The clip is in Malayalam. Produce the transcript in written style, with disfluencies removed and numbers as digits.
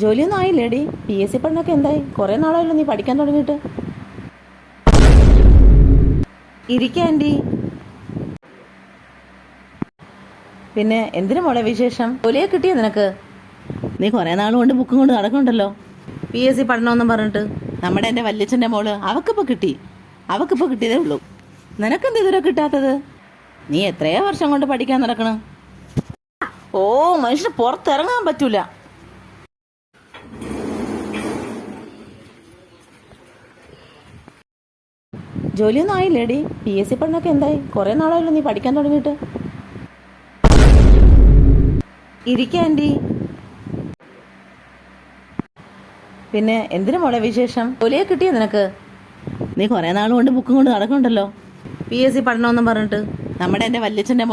ജോലിയൊന്നും ആയില്ലേടി? PSC പഠനമൊക്കെ എന്തായി? കുറേ നാളായല്ലോ നീ പഠിക്കാൻ തുടങ്ങിയിട്ട്. ഇരിക്കാൻറ്റി. പിന്നെ എന്തിനു മോളെ വിശേഷം? ജോലിയെ കിട്ടിയോ നിനക്ക്? നീ കുറേ നാൾ കൊണ്ട് ബുക്കും കൊണ്ട് നടക്കണ്ടല്ലോ. PSC പഠനമെന്നും പറഞ്ഞിട്ട്. എൻ്റെ വല്യച്ഛൻ്റെ മോള് അവക്കിപ്പോൾ കിട്ടി. അവക്കിപ്പോൾ കിട്ടിയതേ ഉള്ളൂ. നിനക്കെന്ത് ഇതുവരെ കിട്ടാത്തത്? നീ എത്രയോ വർഷം കൊണ്ട് പഠിക്കാൻ നടക്കണം. ഓ, മനുഷ്യന് പുറത്തിറങ്ങാൻ പറ്റൂല. ജോലിയൊന്നും ആയില്ലേടി? PSC പഠനമൊക്കെ എന്തായി? കുറേ നാളായല്ലോ നീ പഠിക്കാൻ തുടങ്ങിയിട്ട്. ഇരിക്കാൻറ്റി. പിന്നെ എന്തിനു മോളെ വിശേഷം? ജോലിയെ കിട്ടിയോ നിനക്ക്? നീ കുറേ നാൾ കൊണ്ട് ബുക്കും കൊണ്ട് നടക്കണ്ടല്ലോ. PSC പഠനമെന്നും പറഞ്ഞിട്ട്. എൻ്റെ വല്യച്ഛൻ്റെ